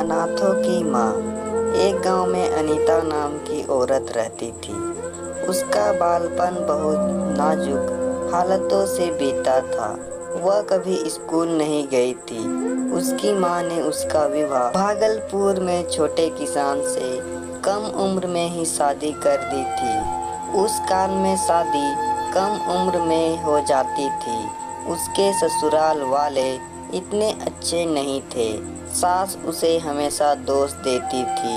अनाथों की माँ। एक गांव में अनीता नाम की औरत रहती थी। उसका बालपन बहुत नाजुक हालातों से बीता था। वह कभी स्कूल नहीं गई थी। उसकी माँ ने उसका विवाह भागलपुर में छोटे किसान से कम उम्र में ही शादी कर दी थी। उस काल में शादी कम उम्र में हो जाती थी। उसके ससुराल वाले इतने अच्छे नहीं थे। सास उसे हमेशा दोष देती थी।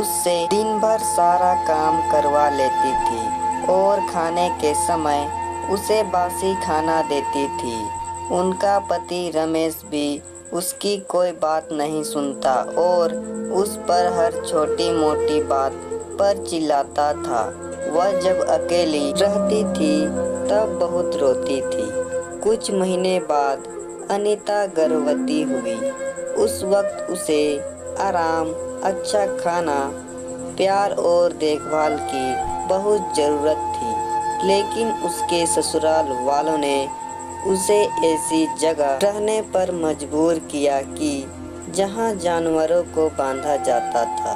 उससे दिन भर सारा काम करवा लेती थी और खाने के समय उसे बासी खाना देती थी। उनका पति रमेश भी उसकी कोई बात नहीं सुनता और उस पर हर छोटी मोटी बात पर चिल्लाता था। वह जब अकेली रहती थी तब बहुत रोती थी। कुछ महीने बाद अनीता गर्भवती हुई। उस वक्त उसे आराम, अच्छा खाना, प्यार और देखभाल की बहुत ज़रूरत थी। लेकिन उसके ससुराल वालों ने उसे ऐसी जगह रहने पर मजबूर किया कि जहां जानवरों को बांधा जाता था।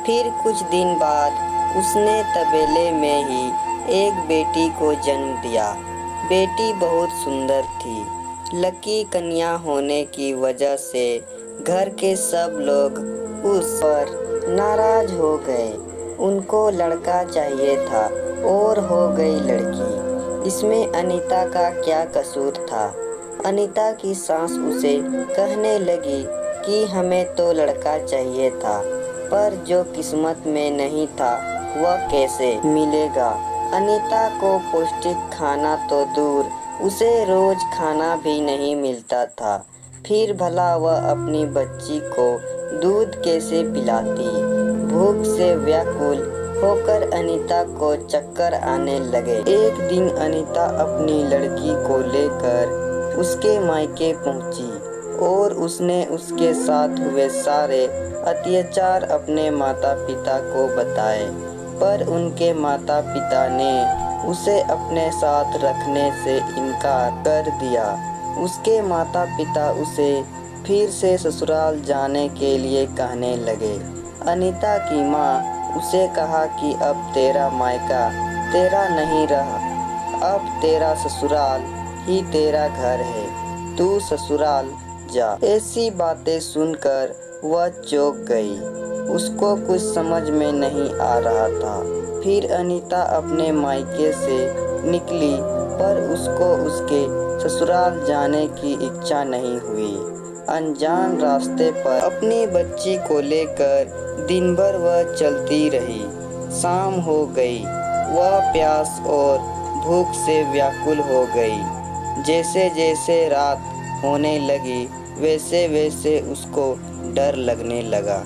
फिर कुछ दिन बाद उसने तबेले में ही एक बेटी को जन्म दिया। बेटी बहुत सुंदर थी। लकी कन्या होने की वजह से घर के सब लोग उस पर नाराज हो गए। उनको लड़का चाहिए था और हो गई लड़की। इसमें अनीता का क्या कसूर था? अनीता की सास उसे कहने लगी कि हमें तो लड़का चाहिए था, पर जो किस्मत में नहीं था वह कैसे मिलेगा। अनीता को पौष्टिक खाना तो दूर, उसे रोज खाना भी नहीं मिलता था। फिर भला वह अपनी बच्ची को दूध कैसे पिलाती। भूख से व्याकुल होकर अनीता को चक्कर आने लगे। एक दिन अनीता अपनी लड़की को लेकर उसके मायके पहुंची और उसने उसके साथ हुए सारे अत्याचार अपने माता पिता को बताए, पर उनके माता पिता ने उसे अपने साथ रखने से इनकार कर दिया। उसके माता पिता उसे फिर से ससुराल जाने के लिए कहने लगे। अनीता की माँ उसे कहा कि अब तेरा मायका तेरा नहीं रहा, अब तेरा ससुराल ही तेरा घर है, तू ससुराल जा। ऐसी बातें सुनकर वह चौंक गई। उसको कुछ समझ में नहीं आ रहा था। फिर अनीता अपने मायके से निकली, पर उसको उसके ससुराल जाने की इच्छा नहीं हुई। अनजान रास्ते पर अपनी बच्ची को लेकर दिन भर वह चलती रही। शाम हो गई। वह प्यास और भूख से व्याकुल हो गई। जैसे जैसे रात होने लगी वैसे वैसे उसको डर लगने लगा।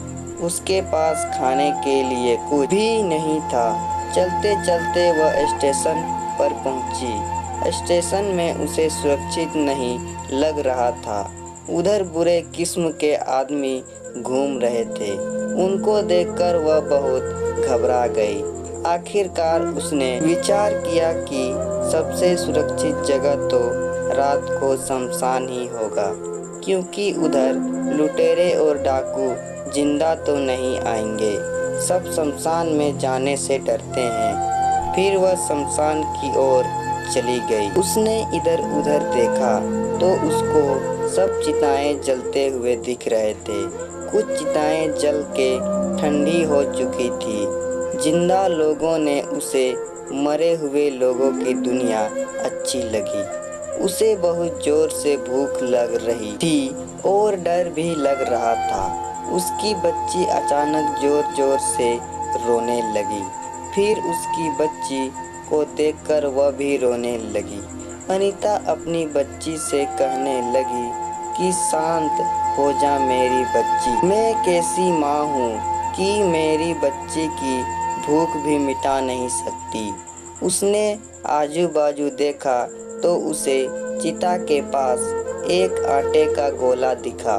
उसके पास खाने के लिए कुछ भी नहीं था। चलते चलते वह स्टेशन पर पहुंची। स्टेशन में उसे सुरक्षित नहीं लग रहा था। उधर बुरे किस्म के आदमी घूम रहे थे। उनको देखकर वह बहुत घबरा गई। आखिरकार उसने विचार किया कि सबसे सुरक्षित जगह तो रात को शमशान ही होगा, क्योंकि उधर लुटेरे और डाकू जिंदा तो नहीं आएंगे। सब शमशान में जाने से डरते हैं। फिर वह शमशान की ओर चली गई। उसने इधर उधर देखा तो उसको सब चिताएं जलते हुए दिख रहे थे। कुछ चिताएं जल के ठंडी हो चुकी थी। जिंदा लोगों ने उसे मरे हुए लोगों की दुनिया अच्छी लगी। उसे बहुत जोर से भूख लग रही थी और डर भी लग रहा था। उसकी बच्ची अचानक जोर जोर से रोने लगी। फिर उसकी बच्ची को देखकर वह भी रोने लगी। अनीता अपनी बच्ची से कहने लगी कि शांत हो जा मेरी बच्ची, मैं कैसी माँ हूँ कि मेरी बच्ची की भूख भी मिटा नहीं सकती। उसने आजू बाजू देखा तो उसे चिता के पास एक आटे का गोला दिखा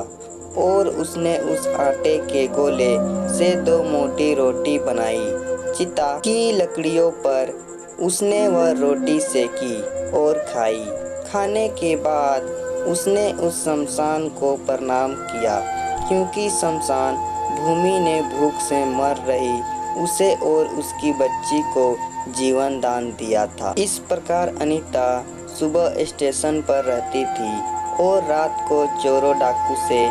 और उसने उस आटे के गोले से 2 मोटी रोटी बनाई। चिता की लकड़ियों पर उसने वह रोटी सेकी और खाई। खाने के बाद उसने उस शमशान को प्रणाम किया क्योंकि शमशान भूमि ने भूख से मर रही उसे और उसकी बच्ची को जीवन दान दिया था। इस प्रकार अनीता सुबह स्टेशन पर रहती थी और रात को चोरों डाकू से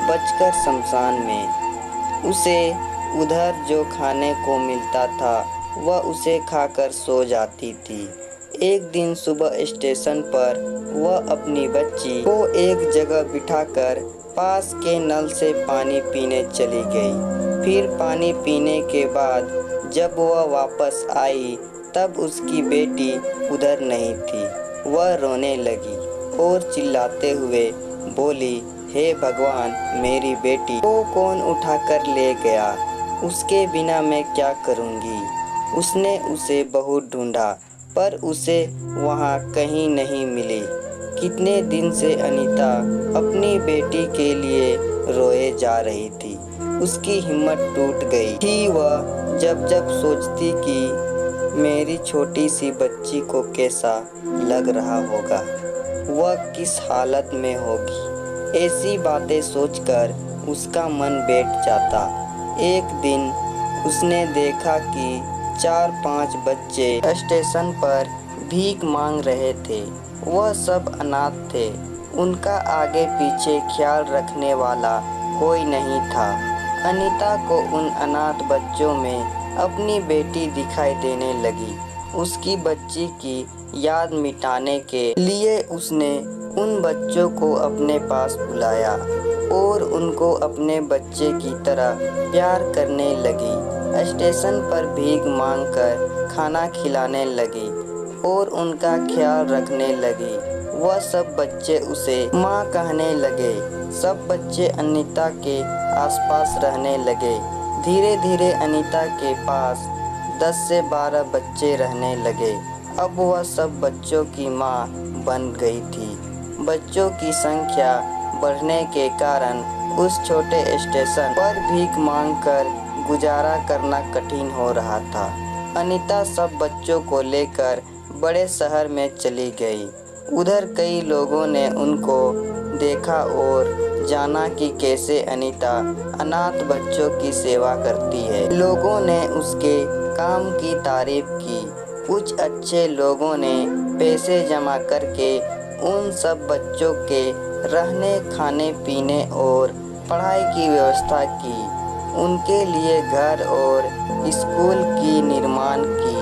बचकर शमशान में। उसे उधर जो खाने को मिलता था वह उसे खाकर सो जाती थी। एक दिन सुबह स्टेशन पर वह अपनी बच्ची को एक जगह बिठाकर पास के नल से पानी पीने चली गई। फिर पानी पीने के बाद जब वह वापस आई तब उसकी बेटी उधर नहीं थी। वह रोने लगी और चिल्लाते हुए बोली, हे भगवान, मेरी बेटी को कौन उठाकर ले गया? उसके बिना मैं क्या करूँगी? उसने उसे बहुत ढूंढा पर उसे वहाँ कहीं नहीं मिली। कितने दिन से अनीता अपनी बेटी के लिए रोए जा रही थी। उसकी हिम्मत टूट गई थी। वह जब जब सोचती कि मेरी छोटी सी बच्ची को कैसा लग रहा होगा, वह किस हालत में होगी, ऐसी बातें सोचकर उसका मन बैठ जाता। एक दिन उसने देखा कि 4-5 बच्चे स्टेशन पर भीख मांग रहे थे। वह सब अनाथ थे। उनका आगे पीछे ख्याल रखने वाला कोई नहीं था। अनीता को उन अनाथ बच्चों में अपनी बेटी दिखाई देने लगी। उसकी बच्ची की याद मिटाने के लिए उसने उन बच्चों को अपने पास बुलाया और उनको अपने बच्चे की तरह प्यार करने लगी। स्टेशन पर भीख मांगकर खाना खिलाने लगी और उनका ख्याल रखने लगी। वह सब बच्चे उसे माँ कहने लगे। सब बच्चे अनीता के आसपास रहने लगे। धीरे धीरे अनीता के पास 10 से 12 बच्चे रहने लगे। अब वह सब बच्चों की माँ बन गई थी। बच्चों की संख्या बढ़ने के कारण उस छोटे स्टेशन पर भीख मांगकर गुजारा करना कठिन हो रहा था। अनीता सब बच्चों को लेकर बड़े शहर में चली गई। उधर कई लोगों ने उनको देखा और जाना कि कैसे अनीता अनाथ बच्चों की सेवा करती है। लोगों ने उसके काम की तारीफ की। कुछ अच्छे लोगों ने पैसे जमा करके उन सब बच्चों के रहने, खाने पीने और पढ़ाई की व्यवस्था की। उनके लिए घर और स्कूल की निर्माण की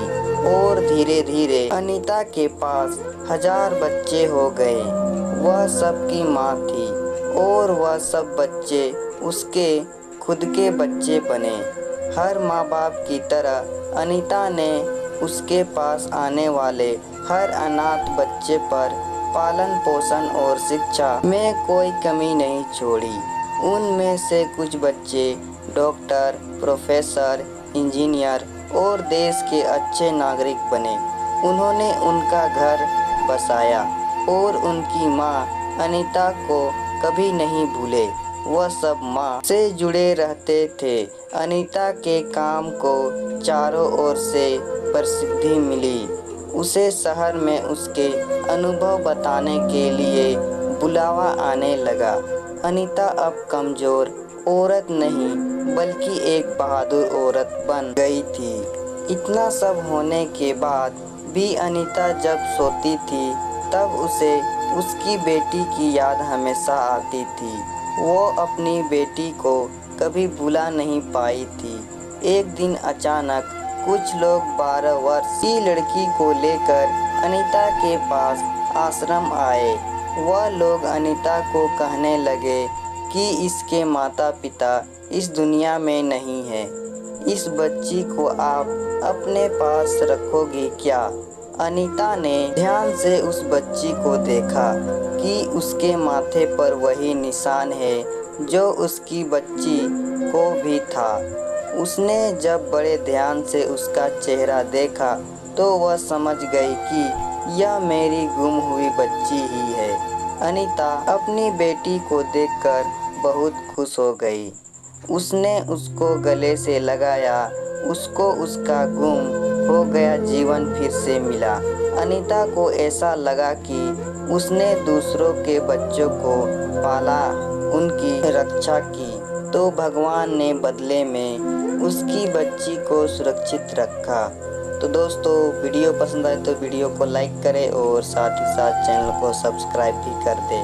और धीरे धीरे अनीता के पास 1000 बच्चे हो गए। वह सबकी माँ थी और वह सब बच्चे उसके खुद के बच्चे बने। हर माँ बाप की तरह अनीता ने उसके पास आने वाले हर अनाथ बच्चे पर पालन पोषण और शिक्षा में कोई कमी नहीं छोड़ी। उनमें से कुछ बच्चे डॉक्टर, प्रोफेसर, इंजीनियर और देश के अच्छे नागरिक बने। उन्होंने उनका घर बसाया और उनकी माँ अनीता को कभी नहीं भूले। वह सब माँ से जुड़े रहते थे। अनीता के काम को चारों ओर से प्रसिद्धि मिली। उसे शहर में उसके अनुभव बताने के लिए बुलावा आने लगा। अनीता अब कमज़ोर औरत नहीं बल्कि एक बहादुर औरत बन गई थी। इतना सब होने के बाद भी अनीता जब सोती थी तब उसे उसकी बेटी की याद हमेशा आती थी। वो अपनी बेटी को कभी भुला नहीं पाई थी। एक दिन अचानक कुछ लोग 12 वर्ष की लड़की को लेकर अनीता के पास आश्रम आए। वह लोग अनीता को कहने लगे कि इसके माता पिता इस दुनिया में नहीं है। इस बच्ची को आप अपने पास रखोगी क्या? अनीता ने ध्यान से उस बच्ची को देखा कि उसके माथे पर वही निशान है जो उसकी बच्ची को भी था। उसने जब बड़े ध्यान से उसका चेहरा देखा तो वह समझ गई कि यह मेरी गुम हुई बच्ची ही है। अनीता अपनी बेटी को देखकर बहुत खुश हो गई। उसने उसको गले से लगाया। उसको उसका गुम हो गया जीवन फिर से मिला। अनीता को ऐसा लगा कि उसने दूसरों के बच्चों को पाला, उनकी रक्षा की तो भगवान ने बदले में उसकी बच्ची को सुरक्षित रखा। तो दोस्तों, वीडियो पसंद आए तो वीडियो को लाइक करें और साथ ही साथ चैनल को सब्सक्राइब भी कर दें।